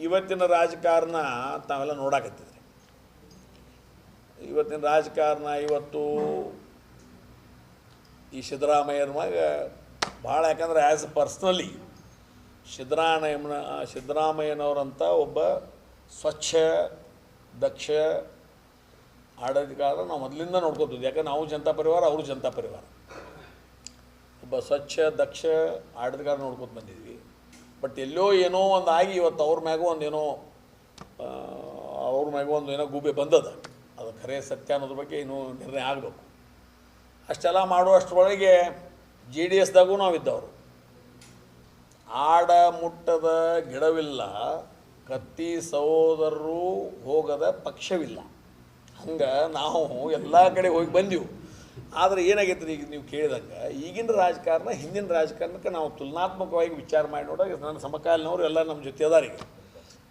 ಇವತ್ತಿನ ರಾಜಕಾರಣ ತಾವೆಲ್ಲ ನೋಡಾಕತ್ತಿದ್ರಿ. ಇವತ್ತಿನ ರಾಜಕಾರಣ ಇವತ್ತು ಈ ಸಿದ್ದರಾಮಯ್ಯನ ಮ್ಯಾಗ ಭಾಳ, ಯಾಕಂದ್ರೆ ಆ್ಯಸ್ ಪರ್ಸ್ನಲಿ ಸಿದ್ದರಾಮಯ್ಯನವರಂಥ ಒಬ್ಬ ಸ್ವಚ್ಛ ದಕ್ಷ ಆಡಳಿತಗಾರ ನಾವು ಮೊದಲಿಂದ ನೋಡ್ಕೋತಿದ್ವಿ. ಯಾಕಂದ್ರೆ ನಾವು ಜನತಾ ಪರಿವಾರ, ಅವರು ಜನತಾ ಪರಿವಾರ. ಒಬ್ಬ ಸ್ವಚ್ಛ ದಕ್ಷ ಆಡಳಿತಗಾರ ನೋಡ್ಕೊತ ಬಂದಿದ್ವಿ. ಬಟ್ ಎಲ್ಲೋ ಏನೋ ಒಂದು ಆಗಿ ಇವತ್ತು ಅವ್ರ ಮ್ಯಾಗೂ ಒಂದೇನೋ ಏನೋ ಗೂಬೆ ಬಂದದ. ಅದು ಖರೆ ಸತ್ಯ ಅನ್ನೋದ್ರ ಬಗ್ಗೆ ಇನ್ನೂ ನಿರ್ಣಯ ಆಗಬೇಕು. ಅಷ್ಟೆಲ್ಲ ಮಾಡುವಷ್ಟರೊಳಗೆ JDSದಾಗೂ ನಾವಿದ್ದವರು. ಆಡ ಮುಟ್ಟದ ಗಿಡವಿಲ್ಲ, ಕತ್ತಿ ಸಹೋದರರು ಹೋಗದ ಪಕ್ಷವಿಲ್ಲ. ಹಂಗೆ ನಾವು ಎಲ್ಲ ಕಡೆ ಹೋಗಿ ಬಂದೆವು. ಆದರೆ ಏನಾಗೈತೆ ರೀ, ಈಗ ನೀವು ಕೇಳಿದಂಗೆ ಈಗಿನ ರಾಜಕಾರಣ ಹಿಂದಿನ ರಾಜಕಾರಣಕ್ಕೆ ನಾವು ತುಲನಾತ್ಮಕವಾಗಿ ವಿಚಾರ ಮಾಡಿ ನೋಡಿದಾಗ ನನ್ನ ಸಮಕಾಲೀನವರು ಎಲ್ಲ ನಮ್ಮ ಜೊತೆ ಅದಾರಿಗೆ.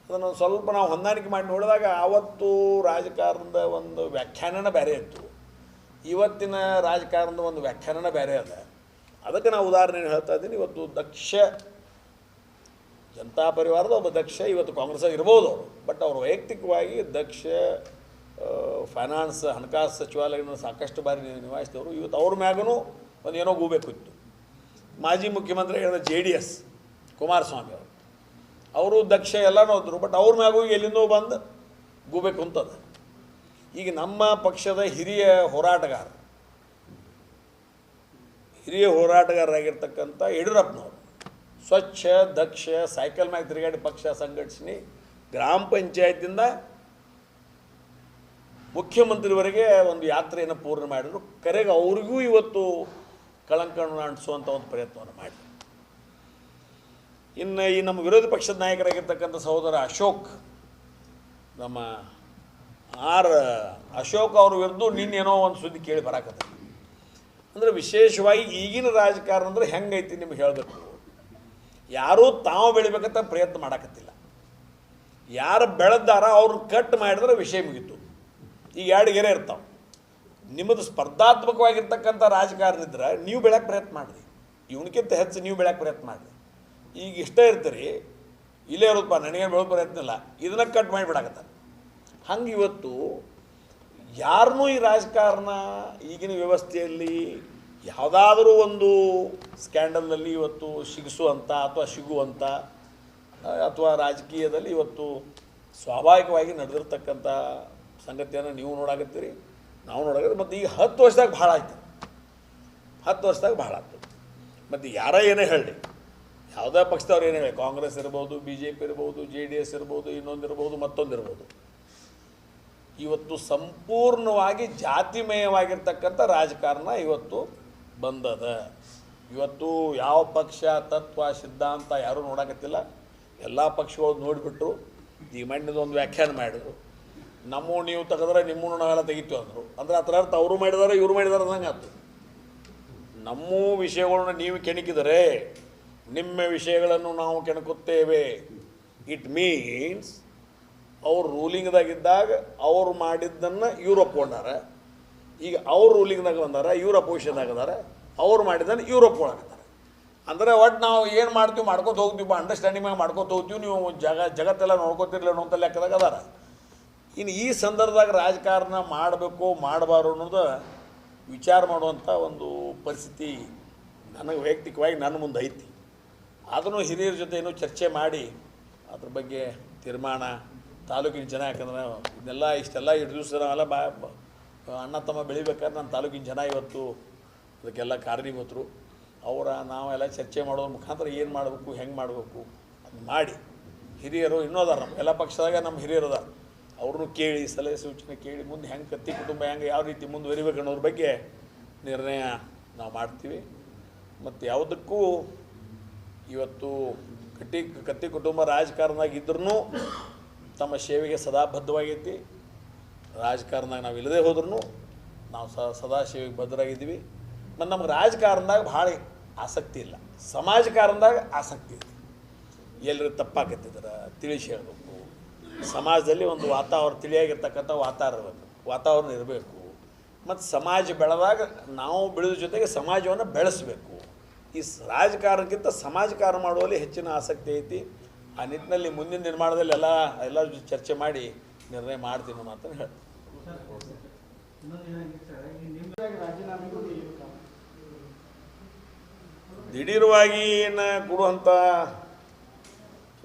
ಅದನ್ನು ಸ್ವಲ್ಪ ನಾವು ಹೊಂದಾಣಿಕೆ ಮಾಡಿ ನೋಡಿದಾಗ ಆವತ್ತು ರಾಜಕಾರಣದ ಒಂದು ವ್ಯಾಖ್ಯಾನನೇ ಬೇರೆ ಇತ್ತು, ಇವತ್ತಿನ ರಾಜಕಾರಣದ ಒಂದು ವ್ಯಾಖ್ಯಾನನೇ ಬೇರೆ ಅದ. ಅದಕ್ಕೆ ನಾವು ಉದಾಹರಣೆ ಹೇಳ್ತಾ ಇದ್ದೀನಿ. ಇವತ್ತು ದಕ್ಷ ಜನತಾ ಪರಿವಾರದ ಒಬ್ಬ ದಕ್ಷ ಇವತ್ತು ಕಾಂಗ್ರೆಸ್ಸಾಗಿ ಇರ್ಬೋದು ಅವರು, ಬಟ್ ಅವರು ವೈಯಕ್ತಿಕವಾಗಿ ದಕ್ಷ ಫೈನಾನ್ಸ್ ಹಣಕಾಸು ಸಚಿವಾಲಯನ ಸಾಕಷ್ಟು ಬಾರಿ ನಿಭಾಯಿಸಿದವರು. ಇವತ್ತು ಅವ್ರ ಮ್ಯಾಗೂ ಒಂದು ಏನೋ ಗೂಬೇಕಿತ್ತು. ಮಾಜಿ ಮುಖ್ಯಮಂತ್ರಿ ಹೇಳಿದ JDS ಕುಮಾರಸ್ವಾಮಿ ಅವರು ದಕ್ಷ ಎಲ್ಲನೂ ಹೋದ್ರು, ಬಟ್ ಅವ್ರ ಮ್ಯಾಗೂ ಎಲ್ಲಿಂದೋ ಬಂದು ಗೂಬೆ ಕುಂತದ. ಈಗ ನಮ್ಮ ಪಕ್ಷದ ಹಿರಿಯ ಹೋರಾಟಗಾರರಾಗಿರ್ತಕ್ಕಂಥ ಯಡಿಯೂರಪ್ಪನವರು ಸ್ವಚ್ಛ ದಕ್ಷ ಸೈಕಲ್ ಮ್ಯಾಗ ತಿರುಗಾಡಿ ಪಕ್ಷ ಸಂಘಟಿಸಿ ಗ್ರಾಮ ಪಂಚಾಯತಿಂದ ಮುಖ್ಯಮಂತ್ರಿವರೆಗೆ ಒಂದು ಯಾತ್ರೆಯನ್ನು ಪೂರ್ಣ ಮಾಡಿದರು. ಕರೆಗೆ ಅವ್ರಿಗೂ ಇವತ್ತು ಕಳಂಕವನ್ನು ಅಂಟಿಸುವಂಥ ಒಂದು ಪ್ರಯತ್ನವನ್ನು ಮಾಡಿ. ಇನ್ನು ಈ ನಮ್ಮ ವಿರೋಧ ಪಕ್ಷದ ನಾಯಕರಾಗಿರ್ತಕ್ಕಂಥ ಸಹೋದರ ಅಶೋಕ್, ನಮ್ಮ ಅಶೋಕ್ ಅವ್ರ ವಿರುದ್ಧ ನಿನ್ನೇನೋ ಒಂದು ಸುದ್ದಿ ಕೇಳಿ ಬರಾಕತ್ತ. ಅಂದರೆ ವಿಶೇಷವಾಗಿ ಈಗಿನ ರಾಜಕಾರಣ ಅಂದರೆ ಹೆಂಗೈತಿ ನಿಮ್ಗೆ ಹೇಳಬೇಕು. ಯಾರೂ ತಾವು ಬೆಳಿಬೇಕಂತ ಪ್ರಯತ್ನ ಮಾಡಾಕತ್ತಿಲ್ಲ. ಯಾರು ಬೆಳೆದಾರ ಅವ್ರನ್ನ ಕಟ್ ಮಾಡಿದ್ರೆ ವಿಷಯ ಮುಗೀತು. ಈಗ ಎರಡು ಗೆರೆ ಇರ್ತಾವೆ. ನಿಮ್ಮದು ಸ್ಪರ್ಧಾತ್ಮಕವಾಗಿರ್ತಕ್ಕಂಥ ರಾಜಕಾರಣ ಇದ್ರೆ ನೀವು ಬೆಳಕ್ಕೆ ಪ್ರಯತ್ನ ಮಾಡಿರಿ, ಇವನಕ್ಕಿಂತ ಹೆಚ್ಚು ನೀವು ಬೆಳಕ್ಕೆ ಪ್ರಯತ್ನ ಮಾಡಿರಿ. ಈಗ ಇಷ್ಟ ಇರ್ತೀರಿ, ಇಲ್ಲೇ ಇರೋದಪ್ಪ ನನಗೇನು ಬೆಳೋ ಪ್ರಯತ್ನ ಇಲ್ಲ, ಇದನ್ನ ಕಟ್ ಮಾಡಿಬಿಡಾಕತ್ತಾರೆ. ಹಂಗೆ ಇವತ್ತು ಯಾರನ್ನೂ ಈ ರಾಜಕಾರಣ ಈಗಿನ ವ್ಯವಸ್ಥೆಯಲ್ಲಿ ಯಾವುದಾದ್ರೂ ಒಂದು ಸ್ಕ್ಯಾಂಡಲ್ನಲ್ಲಿ ಇವತ್ತು ಸಿಗಿಸುವಂಥ ಅಥವಾ ಸಿಗುವಂಥ ಅಥವಾ ರಾಜಕೀಯದಲ್ಲಿ ಇವತ್ತು ಸ್ವಾಭಾವಿಕವಾಗಿ ನಡೆದಿರ್ತಕ್ಕಂಥ ಸಂಗತಿಯನ್ನು ನೀವು ನೋಡಾಕತ್ತೀರಿ, ನಾವು ನೋಡಾಕತ್ತೀವಿ. ಮತ್ತು ಈಗ 10 ವರ್ಷದಾಗ ಭಾಳ ಆಯ್ತು, 10 ವರ್ಷದಾಗ ಭಾಳ ಆಯ್ತು. ಮತ್ತು ಯಾರೋ ಏನೇ ಹೇಳಿ, ಯಾವುದೇ ಪಕ್ಷದವ್ರು ಏನೇ ಹೇಳಿ, ಕಾಂಗ್ರೆಸ್ ಇರ್ಬೋದು, BJP ಇರ್ಬೋದು, JDS ಇರ್ಬೋದು, ಇನ್ನೊಂದಿರ್ಬೋದು, ಮತ್ತೊಂದಿರ್ಬೋದು, ಇವತ್ತು ಸಂಪೂರ್ಣವಾಗಿ ಜಾತಿಮಯವಾಗಿರ್ತಕ್ಕಂಥ ರಾಜಕಾರಣ ಇವತ್ತು ಬಂದದ. ಇವತ್ತು ಯಾವ ಪಕ್ಷ ತತ್ವ ಸಿದ್ಧಾಂತ ಯಾರೂ ನೋಡಾಕತ್ತಿಲ್ಲ. ಎಲ್ಲ ಪಕ್ಷಗಳು ನೋಡಿಬಿಟ್ರು. ಈ ಮಣ್ಣಿದ ಒಂದು ವ್ಯಾಖ್ಯಾನ ಮಾಡಿದ್ರು, ನಮ್ಮ ನೀವು ತೆಗೆದ್ರೆ ನಿಮ್ಮನ್ನು ನಾವೆಲ್ಲ ತೆಗಿತೀವಿ ಅಂದರು. ಅಂದ್ರೆ ಅದರ ಅರ್ಥ ಅವರು ಮಾಡಿದಾರೆ ಇವರು ಮಾಡಿದಾರೆ ಅನ್ನಂಗೆ ಆಯ್ತು. ನಮ್ಮ ವಿಷಯಗಳನ್ನ ನೀವು ಕೆಣಕಿದರೆ ನಿಮ್ಮ ವಿಷಯಗಳನ್ನು ನಾವು ಕೆಣಕುತ್ತೇವೆ. ಇಟ್ ಮೀನ್ಸ್ ಅವ್ರು ರೂಲಿಂಗ್ದಾಗಿದ್ದಾಗ ಅವ್ರು ಮಾಡಿದ್ದನ್ನು ಇವ್ರು ಒಪ್ಕೊಂಡಾರ. ಈಗ ಅವ್ರು ರೂಲಿಂಗ್ದಾಗ ಬಂದಾರ, ಇವ್ರು ಅಪೋಸಿಷನ್ದಾಗ ಅದಾರ, ಅವ್ರು ಮಾಡಿದ್ದನ್ನು ಇವ್ರು ಒಪ್ಕೊಳಕತ್ತಾರೆ. ಅಂದರೆ ಒಟ್ಟು ನಾವು ಏನು ಮಾಡ್ತೀವಿ ಮಾಡ್ಕೊತ ಹೋಗ್ತೀವಿ, ಅಂಡರ್ಸ್ಟ್ಯಾಂಡಿಂಗ್ ಮ್ಯಾಗ ಮಾಡ್ಕೊತ ಹೋಗ್ತೀವಿ, ನೀವು ಜಗತ್ತೆಲ್ಲ ನೋಡ್ಕೊತಿರ್ಲಿ ಅನ್ನೋಂಥ ಲೆಕ್ಕದಾಗ ಅದಾರ. ಇನ್ನು ಈ ಸಂದರ್ಭದಾಗ ರಾಜಕಾರಣ ಮಾಡಬೇಕು ಮಾಡಬಾರ್ದು ಅನ್ನೋದು ವಿಚಾರ ಮಾಡುವಂಥ ಒಂದು ಪರಿಸ್ಥಿತಿ ನನಗೆ ವೈಯಕ್ತಿಕವಾಗಿ ನನ್ನ ಮುಂದೆ ಐತಿ. ಅದನ್ನು ಹಿರಿಯರ ಜೊತೆ ಏನೋ ಚರ್ಚೆ ಮಾಡಿ ಅದ್ರ ಬಗ್ಗೆ ತೀರ್ಮಾನ ತಾಲೂಕಿನ ಜನ, ಯಾಕಂದ್ರೆ ಇದನ್ನೆಲ್ಲ ಇಷ್ಟೆಲ್ಲ ದಿವಸ ನಾವೆಲ್ಲ ಅಣ್ಣ ತಮ್ಮ ಬೆಳಿಬೇಕಾದ್ರೆ ನನ್ನ ತಾಲೂಕಿನ ಜನ ಇವತ್ತು ಅದಕ್ಕೆಲ್ಲ ಕಾರಣೀಭೂತರು. ನಾವೆಲ್ಲ ಚರ್ಚೆ ಮಾಡೋದ್ರ ಮುಖಾಂತರ ಏನು ಮಾಡಬೇಕು, ಹೆಂಗೆ ಮಾಡಬೇಕು ಅದು ಮಾಡಿ ಹಿರಿಯರು ಇನ್ನೂ ಅದಾರ. ನಮ್ಮ ಎಲ್ಲ ಪಕ್ಷದಾಗ ನಮ್ಮ ಹಿರಿಯರು ಅದಾರ. ಅವ್ರನ್ನೂ ಕೇಳಿ ಸಲಹೆ ಸೂಚನೆ ಕೇಳಿ ಮುಂದೆ ಹೆಂಗೆ ಕತ್ತಿ ಕುಟುಂಬ ಹೆಂಗೆ ಯಾವ ರೀತಿ ಮುಂದುವರಿಬೇಕು ಅನ್ನೋದ್ರ ಬಗ್ಗೆ ನಿರ್ಣಯ ನಾವು ಮಾಡ್ತೀವಿ. ಮತ್ತು ಯಾವುದಕ್ಕೂ ಇವತ್ತು ಕತ್ತಿ ಕುಟುಂಬ ರಾಜಕಾರಣದಾಗಿದ್ರೂ ತಮ್ಮ ಸೇವೆಗೆ ಸದಾ ಬದ್ಧವಾಗೈತಿ. ರಾಜಕಾರಣದಾಗ ನಾವು ಇಲ್ಲದೆ ಹೋದ್ರೂ ನಾವು ಸದಾ ಸೇವೆಗೆ ಬದ್ಧರಾಗಿದ್ದೀವಿ. ಮತ್ತು ನಮ್ಗೆ ರಾಜಕಾರಣದಾಗ ಭಾಳ ಆಸಕ್ತಿ ಇಲ್ಲ, ಸಮಾಜಕಾರಣದಾಗ ಆಸಕ್ತಿ ಇದೆ. ಎಲ್ಲರೂ ತಪ್ಪಾಕತ್ತಿದ್ರೆ ತಿಳಿಸಿ ಹೇಳಬೇಕು. ಸಮಾಜದಲ್ಲಿ ಒಂದು ತಿಳಿಯಾಗಿರ್ತಕ್ಕಂಥ ವಾತಾವರಣ ಇರಬೇಕು. ಮತ್ತು ಸಮಾಜ ಬೆಳೆದಾಗ ನಾವು ಬೆಳೆದ ಜೊತೆಗೆ ಸಮಾಜವನ್ನು ಬೆಳೆಸಬೇಕು. ಈ ರಾಜಕಾರಣಕ್ಕಿಂತ ಸಮಾಜಕಾರಣ ಮಾಡುವಲ್ಲಿ ಹೆಚ್ಚಿನ ಆಸಕ್ತಿ ಐತಿ. ಆ ನಿಟ್ಟಿನಲ್ಲಿ ಮುಂದಿನ ನಿರ್ಮಾಣದಲ್ಲಿ ಎಲ್ಲ ಚರ್ಚೆ ಮಾಡಿ ನಿರ್ಣಯ ಮಾಡ್ತೀನಿ ಮಾತನ್ನು ಹೇಳ್ತೀನಿ. ದಿಢೀರವಾಗಿ ಏನು ಕೊಡುವಂಥ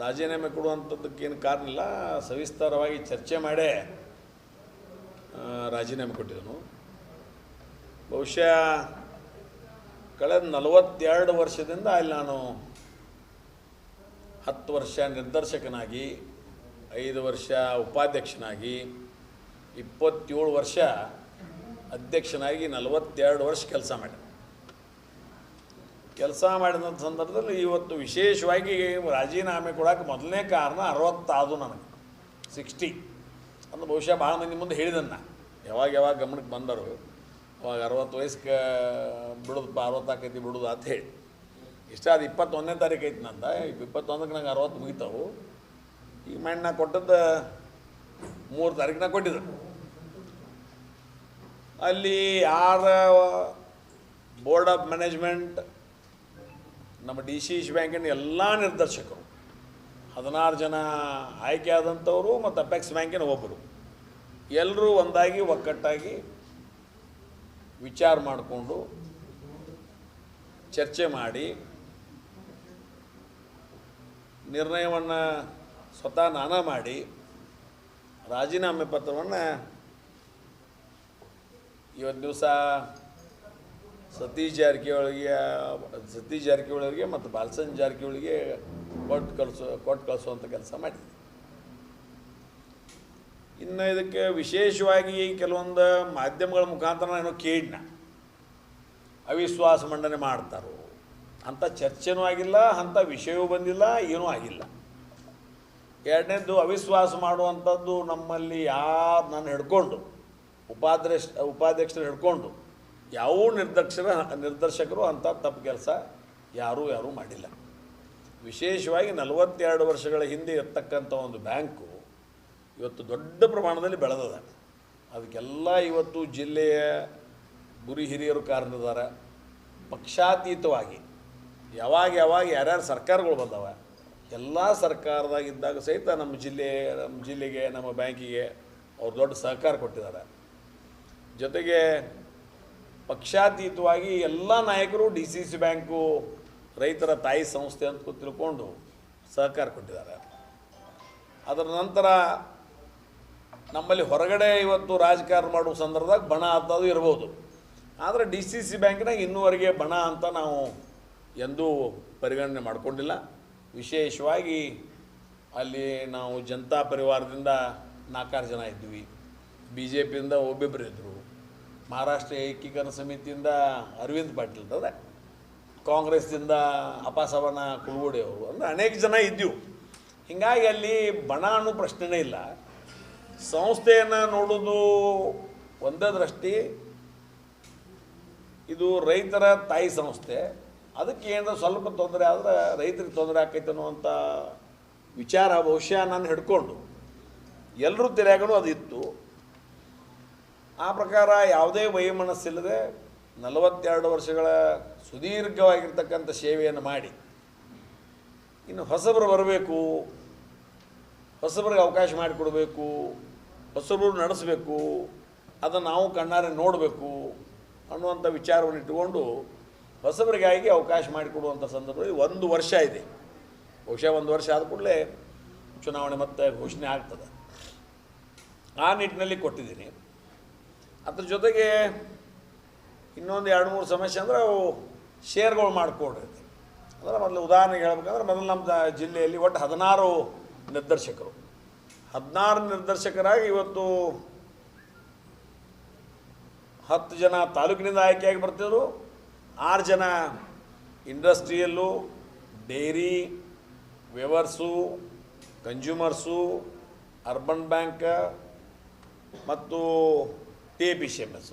ರಾಜೀನಾಮೆ ಕೊಡುವಂಥದ್ದಕ್ಕೇನು ಕಾರಣ ಇಲ್ಲ, ಸವಿಸ್ತಾರವಾಗಿ ಚರ್ಚೆ ಮಾಡೇ ರಾಜೀನಾಮೆ ಕೊಟ್ಟಿದ್ದನು. ಬಹುಶಃ ಕಳೆದ 42 ವರ್ಷದಿಂದ ಅಲ್ಲಿ ನಾನು 10 ವರ್ಷ ನಿರ್ದೇಶಕನಾಗಿ, 5 ವರ್ಷ ಉಪಾಧ್ಯಕ್ಷನಾಗಿ, 27 ವರ್ಷ ಅಧ್ಯಕ್ಷನಾಗಿ 42 ವರ್ಷ ಕೆಲಸ ಮಾಡಿದೆ. ಕೆಲಸ ಮಾಡಿದ ಸಂದರ್ಭದಲ್ಲಿ ಇವತ್ತು ವಿಶೇಷವಾಗಿ ರಾಜೀನಾಮೆ ಕೊಡೋಕೆ ಮೊದಲನೇ ಕಾರಣ 60 ಆದು ನನಗೆ 60 ಅಂದ್ರೆ ಬಹುಶಃ ಭಾಳ ಮಂದಿ ಮುಂದೆ ಹೇಳಿದನ್ನ ಯಾವಾಗ ಗಮನಕ್ಕೆ ಬಂದರು, ಅವಾಗ 60 ವಯಸ್ಸಿಗೆ ಬಿಡೋದಪ್ಪ 60 ಆಕೈತಿ ಬಿಡೋದು ಅಂತ ಹೇಳಿ. ಇಷ್ಟ ಅದು 21ನೇ ತಾರೀಕು ಐತಿ ನಂದ, 21ಕ್ಕೆ ನಂಗೆ 60 ಮುಗಿತಾವು. ಈಗ ಮಣ್ಣು ನಾ ಕೊಟ್ಟದ್ದು 3 ತಾರೀಕಿನ ಕೊಟ್ಟಿದ್ದರು. ಅಲ್ಲಿ ಯಾರ ಬೋರ್ಡ್ ಆಫ್ ಮ್ಯಾನೇಜ್ಮೆಂಟ್, ನಮ್ಮ DCC ಬ್ಯಾಂಕಿನ ಎಲ್ಲ ನಿರ್ದೇಶಕರು 16 ಜನ ಆಯ್ಕೆ ಆದಂಥವರು ಮತ್ತು ಅಪೆಕ್ಸ್ ಬ್ಯಾಂಕಿನ ಒಬ್ಬರು ಎಲ್ಲರೂ ಒಂದಾಗಿ ಒಕ್ಕಟ್ಟಾಗಿ ವಿಚಾರ ಮಾಡಿಕೊಂಡು ಚರ್ಚೆ ಮಾಡಿ ನಿರ್ಣಯವನ್ನು ಸ್ವತಃ ನಾನೇ ಮಾಡಿ ರಾಜೀನಾಮೆ ಪತ್ರವನ್ನು ಇವತ್ತು ದಿವಸ ಸತೀಶ್ ಜಾರಕಿಹೊಳಿಗೆ ಮತ್ತು ಬಾಲಚಂದ್ರ ಜಾರಕಿಹೊಳಿಗೆ ಕೊಟ್ಟು ಕಳಿಸುವಂಥ ಕೆಲಸ ಮಾಡಿದ್ವಿ. ಇನ್ನು ಇದಕ್ಕೆ ವಿಶೇಷವಾಗಿ ಕೆಲವೊಂದು ಮಾಧ್ಯಮಗಳ ಮುಖಾಂತರ ಏನೋ ಕೇಳಿನ ಅವಿಶ್ವಾಸ ಮಂಡನೆ ಮಾಡ್ತಾರೋ ಅಂಥ ಚರ್ಚೆನೂ ಆಗಿಲ್ಲ, ಅಂಥ ವಿಷಯವೂ ಬಂದಿಲ್ಲ, ಏನೂ ಆಗಿಲ್ಲ. ಎರಡನೇದು ಅವಿಶ್ವಾಸ ಮಾಡುವಂಥದ್ದು ನಮ್ಮಲ್ಲಿ ಯಾರು ನಾನು ಹಿಡ್ಕೊಂಡು ಉಪಾಧ್ಯಕ್ಷರು ಹಿಡ್ಕೊಂಡು ಯಾವ ನಿರ್ದೇಶಕರು ಅಂಥ ತಪ್ಪು ಕೆಲಸ ಯಾರೂ ಮಾಡಿಲ್ಲ. ವಿಶೇಷವಾಗಿ 42 ವರ್ಷಗಳ ಹಿಂದೆ ಇರ್ತಕ್ಕಂಥ ಒಂದು ಬ್ಯಾಂಕು ಇವತ್ತು ದೊಡ್ಡ ಪ್ರಮಾಣದಲ್ಲಿ ಬೆಳೆದದ. ಅದಕ್ಕೆಲ್ಲ ಇವತ್ತು ಜಿಲ್ಲೆಯ ಗುರಿ ಹಿರಿಯರು ಕಾರಣದಾರ. ಪಕ್ಷಾತೀತವಾಗಿ ಯಾವಾಗ ಯಾರ್ಯಾರು ಸರ್ಕಾರಗಳು ಬಂದವ ಎಲ್ಲ ಸರ್ಕಾರದಾಗಿದ್ದಾಗ ಸಹಿತ ನಮ್ಮ ಜಿಲ್ಲೆಗೆ ನಮ್ಮ ಬ್ಯಾಂಕಿಗೆ ಅವ್ರು ದೊಡ್ಡ ಸಹಕಾರ ಕೊಟ್ಟಿದ್ದಾರೆ. ಜೊತೆಗೆ ಪಕ್ಷಾತೀತವಾಗಿ ಎಲ್ಲ ನಾಯಕರು DCC ಬ್ಯಾಂಕು ರೈತರ ತಾಯಿ ಸಂಸ್ಥೆ ಅಂತ ತಿಳ್ಕೊಂಡು ಸಹಕಾರ ಕೊಟ್ಟಿದ್ದಾರೆ. ಅದರ ನಂತರ ನಮ್ಮಲ್ಲಿ ಹೊರಗಡೆ ಇವತ್ತು ರಾಜಕಾರಣ ಮಾಡುವ ಸಂದರ್ಭದಾಗ ಬಣ ಅಂತದು ಇರ್ಬೋದು, ಆದರೆ DCC ಬ್ಯಾಂಕಿನಾಗ ಇನ್ನೂವರೆಗೆ ಬಣ ಅಂತ ನಾವು ಎಂದೂ ಪರಿಗಣನೆ ಮಾಡಿಕೊಂಡಿಲ್ಲ. ವಿಶೇಷವಾಗಿ ಅಲ್ಲಿ ನಾವು ಜನತಾ ಪರಿವಾರದಿಂದ 4 ಜನ ಇದ್ವಿ, BJPಯಿಂದ ಒಬ್ಬೊಬ್ಬರು ಇದ್ದರು, ಮಹಾರಾಷ್ಟ್ರ ಏಕೀಕರಣ ಸಮಿತಿಯಿಂದ ಅರವಿಂದ್ ಪಾಟೀಲ್ ಅದ, ಕಾಂಗ್ರೆಸ್ದಿಂದ ಅಪಾಸವನ ಕುಲಗೋಡಿ ಅವರು, ಅಂದರೆ ಅನೇಕ ಜನ ಇದ್ದೀವಿ. ಹೀಗಾಗಿ ಅಲ್ಲಿ ಬಣ ಅನ್ನೋ ಪ್ರಶ್ನೆನೇ ಇಲ್ಲ. ಸಂಸ್ಥೆಯನ್ನು ನೋಡೋದು ಒಂದೇ ದೃಷ್ಟಿ, ಇದು ರೈತರ ತಾಯಿ ಸಂಸ್ಥೆ, ಅದಕ್ಕೆ ಏನಾದರೂ ಸ್ವಲ್ಪ ತೊಂದರೆ ಆದರೆ ರೈತರಿಗೆ ತೊಂದರೆ ಆಕೈತೆ ಅನ್ನುವಂಥ ವಿಚಾರ ಬಹುಶಃ ನಾನು ಹಿಡ್ಕೊಂಡು ಎಲ್ಲರೂ ತೆರೆಯಾಗಲು ಅದು ಇತ್ತು. ಆ ಪ್ರಕಾರ ಯಾವುದೇ ವೈಮನಸ್ಸಿಲ್ಲದೆ 42 ವರ್ಷಗಳ ಸುದೀರ್ಘವಾಗಿರ್ತಕ್ಕಂಥ ಸೇವೆಯನ್ನು ಮಾಡಿ ಇನ್ನು ಹೊಸಬರು ಬರಬೇಕು, ಹೊಸಬರಿಗೆ ಅವಕಾಶ ಮಾಡಿಕೊಡಬೇಕು, ಹೊಸಬರು ನಡೆಸಬೇಕು, ಅದನ್ನು ನಾವು ಕಣ್ಣಾರೆ ನೋಡಬೇಕು ಅನ್ನುವಂಥ ವಿಚಾರವನ್ನು ಇಟ್ಟುಕೊಂಡು ಹೊಸಬರಿಗಾಗಿ ಅವಕಾಶ ಮಾಡಿಕೊಡುವಂಥ ಸಂದರ್ಭದಲ್ಲಿ 1 ವರ್ಷ ಇದೆ. ಬಹುಶಃ 1 ವರ್ಷ ಆದ ಕೂಡಲೇ ಚುನಾವಣೆ ಮತ್ತೆ ಘೋಷಣೆ ಆಗ್ತದೆ. ಆ ನಿಟ್ಟಿನಲ್ಲಿ ಕೊಟ್ಟಿದ್ದೀನಿ. ಅದ್ರ ಜೊತೆಗೆ ಇನ್ನೊಂದು 2-3 ಸಮಸ್ಯೆ ಅಂದರೆ ಅವು ಶೇರ್ಗಳು ಮಾಡಿಕೊಂಡಿರ್ತೀವಿ. ಅಂದರೆ ಮೊದಲು ಉದಾಹರಣೆಗೆ ಹೇಳ್ಬೇಕಂದ್ರೆ ಮೊದಲು ನಮ್ಮ ಜಿಲ್ಲೆಯಲ್ಲಿ ಒಟ್ಟು 16 ನಿರ್ದೇಶಕರು, 16 ನಿರ್ದೇಶಕರಾಗಿ ಇವತ್ತು 10 ಜನ ತಾಲೂಕಿನಿಂದ ಆಯ್ಕೆಯಾಗಿ ಬರ್ತಿದ್ರು, 6 ಜನ ಇಂಡಸ್ಟ್ರಿಯಲ್ಲು, ಡೈರಿ, ವೇವರ್ಸು, ಕನ್ಸ್ಯೂಮರ್ಸು, ಅರ್ಬನ್ ಬ್ಯಾಂಕ್ ಮತ್ತು TAPCMS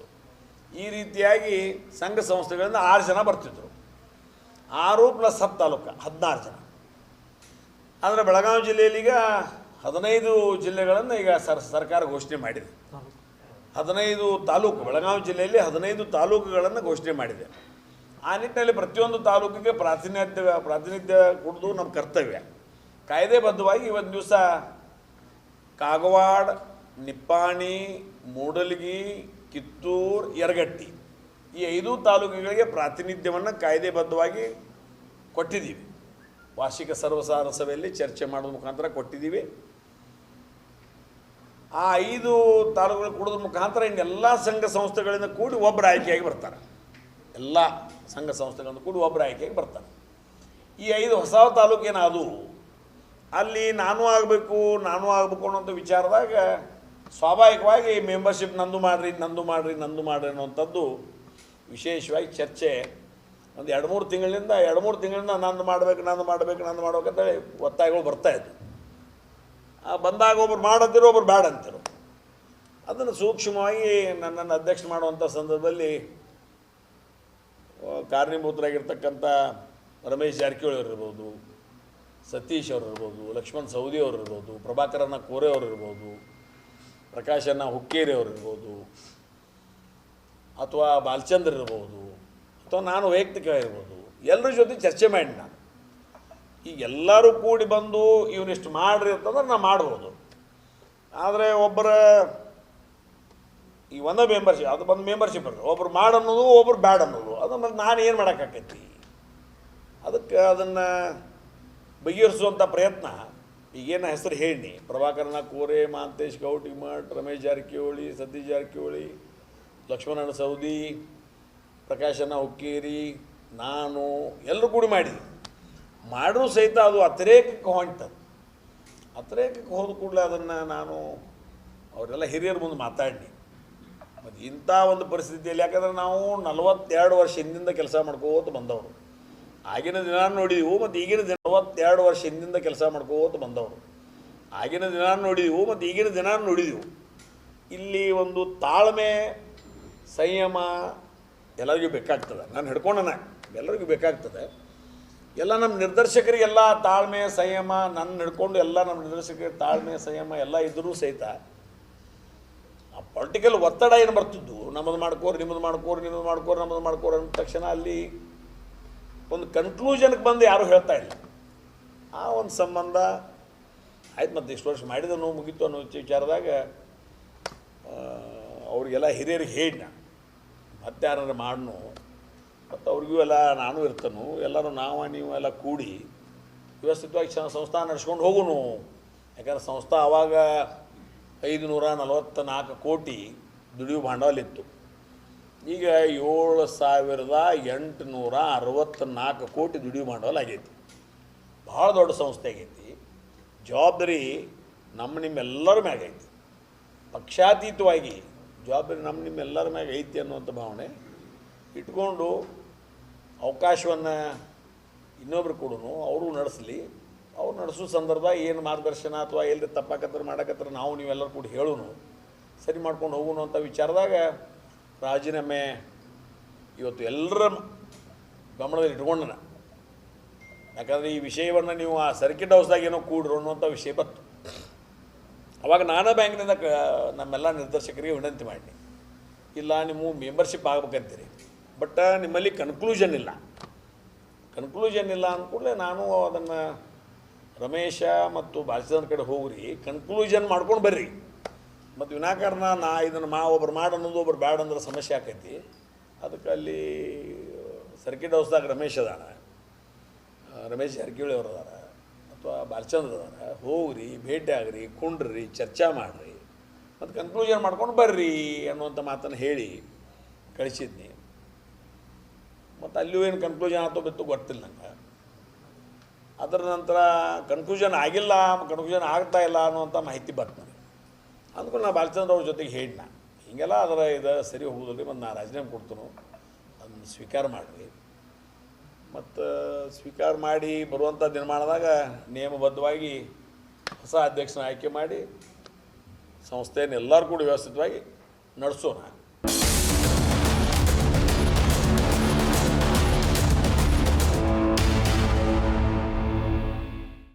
ಈ ರೀತಿಯಾಗಿ ಸಂಘ ಸಂಸ್ಥೆಗಳಿಂದ 6 ಜನ ಬರ್ತಿದ್ರು. 6 + 10 ತಾಲೂಕು 16 ಜನ. ಆದರೆ ಬೆಳಗಾವಿ ಜಿಲ್ಲೆಯಲ್ಲೀಗ 15 ಜಿಲ್ಲೆಗಳನ್ನು ಈಗ ಸರ್ಕಾರ ಘೋಷಣೆ ಮಾಡಿದೆ. 15 ತಾಲೂಕು, ಬೆಳಗಾವಿ ಜಿಲ್ಲೆಯಲ್ಲಿ 15 ತಾಲೂಕುಗಳನ್ನು ಘೋಷಣೆ ಮಾಡಿದೆ. ಆ ನಿಟ್ಟಿನಲ್ಲಿ ಪ್ರತಿಯೊಂದು ತಾಲೂಕಿಗೆ ಪ್ರಾತಿನಿಧ್ಯ ಕೊಡೋದು ನಮ್ಮ ಕರ್ತವ್ಯ. ಕಾಯ್ದೆಬದ್ಧವಾಗಿ ಇವತ್ತು ದಿವಸ ಕಾಗವಾಡ, ನಿಪ್ಪಾಣಿ, ಮೂಡಲಗಿ, ಕಿತ್ತೂರು, ಯರಗಟ್ಟಿ ಈ 5 ತಾಲೂಕುಗಳಿಗೆ ಪ್ರಾತಿನಿಧ್ಯವನ್ನು ಕಾಯ್ದೆಬದ್ಧವಾಗಿ ಕೊಟ್ಟಿದ್ದೀವಿ. ವಾರ್ಷಿಕ ಸರ್ವಸಾಧಾರಣ ಸಭೆಯಲ್ಲಿ ಚರ್ಚೆ ಮಾಡೋದ್ರ ಮುಖಾಂತರ ಕೊಟ್ಟಿದ್ದೀವಿ. ಆ 5 ತಾಲೂಕುಗಳು ಕೊಡೋದ್ರ ಮುಖಾಂತರ ಇನ್ನೆಲ್ಲ ಸಂಘ ಸಂಸ್ಥೆಗಳಿಂದ ಕೂಡಿ ಒಬ್ಬರು ಆಯ್ಕೆಯಾಗಿ ಬರ್ತಾರೆ. ಎಲ್ಲ ಸಂಘ ಸಂಸ್ಥೆಗಳಿಂದ ಕೂಡಿ ಒಬ್ಬರು ಆಯ್ಕೆಯಾಗಿ ಬರ್ತಾರೆ. ಈ 5 ಹೊಸ ತಾಲೂಕೇನಾದವು ಅಲ್ಲಿ ನಾನು ಆಗಬೇಕು ಅನ್ನೋಂಥ ವಿಚಾರದಾಗ ಸ್ವಾಭಾವಿಕವಾಗಿ ಮೆಂಬರ್ಶಿಪ್ ನಂದು ಮಾಡಿರಿ ಅನ್ನೋಂಥದ್ದು ವಿಶೇಷವಾಗಿ ಚರ್ಚೆ ಒಂದು 2-3 ತಿಂಗಳಿಂದ ನಂದು ಮಾಡ್ಬೇಕಂತೇಳಿ ಒತ್ತಾಯಗಳು ಬರ್ತಾಯಿದ್ವು. ಬಂದಾಗ ಒಬ್ರು ಮಾಡಂತಿರೋ ಒಬ್ರು ಬೇಡ ಅಂತಿರೋ. ಅದನ್ನು ಸೂಕ್ಷ್ಮವಾಗಿ ನನ್ನನ್ನು ಅಧ್ಯಕ್ಷ ಮಾಡುವಂಥ ಸಂದರ್ಭದಲ್ಲಿ ಕಾರಣೀಭೂತರಾಗಿರ್ತಕ್ಕಂಥ ರಮೇಶ್ ಜಾರಕಿಹೊಳಿ ಅವರು ಇರ್ಬೋದು, ಸತೀಶ್ ಅವರು ಇರ್ಬೋದು, ಲಕ್ಷ್ಮಣ್ ಸವದಿ ಅವರು ಇರ್ಬೋದು, ಪ್ರಭಾಕರನ ಕೋರೆ ಅವರು ಇರ್ಬೋದು, ಪ್ರಕಾಶನ ಹುಕ್ಕೇರಿ ಅವರು ಇರ್ಬೋದು, ಅಥವಾ ಬಾಲಚಂದ್ರ ಇರ್ಬೋದು, ಅಥವಾ ನಾನು ವೈಯಕ್ತಿಕವಾಗಿರ್ಬೋದು, ಎಲ್ಲರ ಜೊತೆ ಚರ್ಚೆ ಮಾಡಿ ನಾನು ಈಗ ಎಲ್ಲರೂ ಕೂಡಿ ಬಂದು ಇವನಿಷ್ಟು ಮಾಡಿರಿ ಅಂತಂದ್ರೆ ನಾನು ಮಾಡ್ಬೋದು. ಆದರೆ ಒಬ್ಬರ ಈ ಒಂದೇ ಮೆಂಬರ್ಶಿಪ್ ಅದು ಬಂದು ಮೆಂಬರ್ಶಿಪ್ ಇರ್ತದೆ, ಒಬ್ರು ಮಾಡನ್ನೋದು ಒಬ್ರು ಬ್ಯಾಡ್ ಅನ್ನೋದು, ಅದನ್ನು ನಾನು ಏನು ಮಾಡೋಕ್ಕಾಕೈತಿ. ಅದಕ್ಕೆ ಅದನ್ನು ಬಗೆಹರಿಸುವಂಥ ಪ್ರಯತ್ನ ಈಗೇನು ಹೆಸರು ಹೇಳಿ ಪ್ರಭಾಕರನ ಕೋರೆ, ಮಹಾಂತೇಶ್ ಗೌಟಿಮಠ್, ರಮೇಶ್ ಜಾರಕಿಹೊಳಿ, ಸತೀಶ್ ಜಾರಕಿಹೊಳಿ, ಲಕ್ಷ್ಮಣನ ಸವದಿ, ಪ್ರಕಾಶನ ಹುಕ್ಕೇರಿ, ನಾನು ಎಲ್ಲರೂ ಕೂಡಿ ಮಾಡಿದ್ವಿ. ಮಾಡಿದ್ರೂ ಸಹಿತ ಅದು ಅತಿರೇಕಕ್ಕೆ ಹೊಂಟದು. ಅತಿರೇಕಕ್ಕೆ ಹೋದ ಕೂಡಲೇ ಅದನ್ನು ನಾನು ಅವರೆಲ್ಲ ಹಿರಿಯರ ಮುಂದೆ ಮಾತಾಡಿ ಮತ್ತು ಇಂಥ ಒಂದು ಪರಿಸ್ಥಿತಿಯಲ್ಲಿ, ಯಾಕಂದರೆ ನಾವು 42 ವರ್ಷ ಹಿಂದಿಂದ ಕೆಲಸ ಮಾಡ್ಕೋತ ಬಂದವರು, ಆಗಿನ ದಿನ ನೋಡಿದೆವು ಮತ್ತು ಈಗಿನ ದಿನ 42 ವರ್ಷ ಹಿಂದಿಂದ ಕೆಲಸ ಮಾಡ್ಕೋತ ಬಂದವರು, ಆಗಿನ ದಿನ ನೋಡಿದೆವು ಮತ್ತು ಈಗಿನ ದಿನ ನೋಡಿದೆವು. ಇಲ್ಲಿ ಒಂದು ತಾಳ್ಮೆ, ಸಂಯಮ ಎಲ್ಲರಿಗೂ ಬೇಕಾಗ್ತದೆ. ನಾನು ಹಿಡ್ಕೊಂಡನ ಎಲ್ಲರಿಗೂ ಬೇಕಾಗ್ತದೆ. ಎಲ್ಲ ನಮ್ಮ ನಿರ್ದೇಶಕರಿಗೆಲ್ಲ ತಾಳ್ಮೆ, ಸಂಯಮ, ನನ್ನ ಹಿಡ್ಕೊಂಡು ಎಲ್ಲ ನಮ್ಮ ನಿರ್ದೇಶಕರಿಗೆ ತಾಳ್ಮೆ, ಸಂಯಮ ಎಲ್ಲ ಇದ್ದರೂ ಸಹಿತ ಆ ಪೊಲಿಟಿಕಲ್ ಒತ್ತಡ ಏನು ಬರ್ತಿದ್ದು, ನಮ್ಮದು ಮಾಡ್ಕೋರಿ, ನಿಮ್ಮದು ಮಾಡ್ಕೋರಿ ಅಂದ ತಕ್ಷಣ ಅಲ್ಲಿ ಒಂದು ಕನ್ಕ್ಲೂಷನ್ಗೆ ಬಂದು ಯಾರೂ ಹೇಳ್ತಾ ಇಲ್ಲ. ಆ ಒಂದು ಸಂಬಂಧ ಆಯ್ತು, ಮತ್ತು ಇಷ್ಟು ವರ್ಷ ಮಾಡಿದನು ಮುಗೀತು ಅನ್ನೋ ವಿಚಾರದಾಗ ಅವ್ರಿಗೆಲ್ಲ ಹಿರಿಯರಿಗೆ ಹೇಳಿ ನಾನು ಮತ್ತೆ ಯಾರು ಮಾಡ್ನು ಮತ್ತು ಅವ್ರಿಗೂ ಎಲ್ಲ ನಾನು ಇರ್ತಾನು, ಎಲ್ಲರೂ ನೀವು ಎಲ್ಲ ಕೂಡಿ ವ್ಯವಸ್ಥಿತವಾಗಿ ಸಂಸ್ಥಾ ನಡೆಸ್ಕೊಂಡು ಹೋಗುನು. ಯಾಕಂದ್ರೆ ಸಂಸ್ಥಾ ಆವಾಗ 544 ಕೋಟಿ ದುಡಿಯೋ ಬಂಡವಾಳಿತ್ತು. ಈಗ 7,864 ಕೋಟಿ ದುಡಿಯೋ ಬಂಡವಾಳ ಆಗೈತಿ. ಭಾಳ ದೊಡ್ಡ ಸಂಸ್ಥೆ ಆಗೈತಿ. ಜವಾಬ್ದಾರಿ ನಿಮ್ಮೆಲ್ಲರ ಮ್ಯಾಗ ಐತಿ. ಪಕ್ಷಾತೀತವಾಗಿ ಜವಾಬ್ದಾರಿ ನಿಮ್ಮೆಲ್ಲರ ಮ್ಯಾಗ ಐತಿ ಅನ್ನುವಂಥ ಭಾವನೆ ಇಟ್ಕೊಂಡು ಅವಕಾಶವನ್ನು ಇನ್ನೊಬ್ರು ಕೊಡೋನು, ಅವರು ನಡೆಸಲಿ. ಅವ್ರು ನಡೆಸೋ ಸಂದರ್ಭ ಏನು ಮಾರ್ಗದರ್ಶನ ಅಥವಾ ಎಲ್ಲಿ ತಪ್ಪಾಕತ್ರ ಮಾಡಕತ್ರ ನಾವು ನೀವೆಲ್ಲರೂ ಕೂಡ ಹೇಳೋನು, ಸರಿ ಮಾಡ್ಕೊಂಡು ಹೋಗೋನು ಅಂತ ವಿಚಾರದಾಗ ರಾಜೀನಾಮೆ ಇವತ್ತು ಎಲ್ಲರ ಗಮನದಲ್ಲಿ ಇಟ್ಕೊಂಡನ. ಯಾಕಂದರೆ ಈ ವಿಷಯವನ್ನು ನೀವು ಆ ಸರ್ಕಿಟ್ ಹೌಸ್ದಾಗ ಏನೋ ಕೂಡ್ರು ಅನ್ನುವಂಥ ವಿಷಯ ಬಂತು. ಅವಾಗ ನಾನು ಬ್ಯಾಂಕ್ನಿಂದ ನಮ್ಮೆಲ್ಲ ನಿರ್ದೇಶಕರಿಗೆ ವಿನಂತಿ ಮಾಡಿ, ಇಲ್ಲ ನೀವು ಮೆಂಬರ್ಶಿಪ್ ಆಗ್ಬೇಕಂತೀರಿ, ಬಟ್ ನಿಮ್ಮಲ್ಲಿ ಕನ್ಕ್ಲೂಷನ್ ಇಲ್ಲ ಅಂದ್ಕೂಡಲೇ ನಾನು ಅದನ್ನು ರಮೇಶ ಮತ್ತು ಬಾಲಚಂದ್ರ ಕಡೆ ಹೋಗ್ರಿ, ಕನ್ಕ್ಲೂಷನ್ ಮಾಡ್ಕೊಂಡು ಬರ್ರಿ. ಮತ್ತು ವಿನಾಕಾರಣ ಇದನ್ನು ಒಬ್ರು ಅನ್ನೋದು ಒಬ್ರು ಬ್ಯಾಡ ಅಂದ್ರೆ ಸಮಸ್ಯೆ ಆಕೈತಿ. ಅದಕ್ಕೆ ಅಲ್ಲಿ ಸರ್ಕಿಟ್ ಹೌಸ್ದಾಗ ರಮೇಶ್ ಜಾರಕಿಹೊಳಿ ಅವರು ಅದಾರ ಅಥವಾ ಬಾಲಚಂದ್ರ ಅದಾರ, ಹೋಗ್ರಿ, ಭೇಟಿ ಆಗ್ರಿ, ಕುಂಡ್ರಿ, ಚರ್ಚೆ ಮಾಡಿರಿ, ಮತ್ತು ಕನ್ಕ್ಲೂಷನ್ ಮಾಡ್ಕೊಂಡು ಬರ್ರಿ ಅನ್ನುವಂಥ ಮಾತನ್ನು ಹೇಳಿ ಕಳಿಸಿದ್ನಿ. ಮತ್ತು ಅಲ್ಲಿಯೂ ಏನು ಕನ್ಕ್ಲೂಷನ್ ಆತೋ ಬಿತ್ತು ಗೊತ್ತಿಲ್ಲ ನಂಗೆ. ಅದರ ನಂತರ ಕನ್ಕ್ಲೂಷನ್ ಆಗ್ತಾ ಇಲ್ಲ ಅನ್ನುವಂಥ ಮಾಹಿತಿ ಬಂತು ನನಗೆ. ಅಂದ್ಕೊಂಡು ನಾನು ಬಾಲಚಂದ್ರ ಅವ್ರ ಜೊತೆಗೆ ಹೇಳಿನ, ಹೀಗೆಲ್ಲ ಇದು ಸರಿ ಹೋಗೋದಿಲ್ಲ, ಮತ್ತು ನಾನು ರಾಜೀನಾಮೆ ಕೊಡ್ತೀನಿ, ಅದನ್ನು ಸ್ವೀಕಾರ ಮಾಡಿರಿ. ಮತ್ತು ಸ್ವೀಕಾರ ಮಾಡಿ ಬರುವಂಥ ದಿನಮಾನದಾಗ ನಿಯಮಬದ್ಧವಾಗಿ ಹೊಸ ಅಧ್ಯಕ್ಷನ ಆಯ್ಕೆ ಮಾಡಿ ಸಂಸ್ಥೆಯನ್ನು ಎಲ್ಲರೂ ಕೂಡ ವ್ಯವಸ್ಥಿತವಾಗಿ ನಡೆಸೋಣ.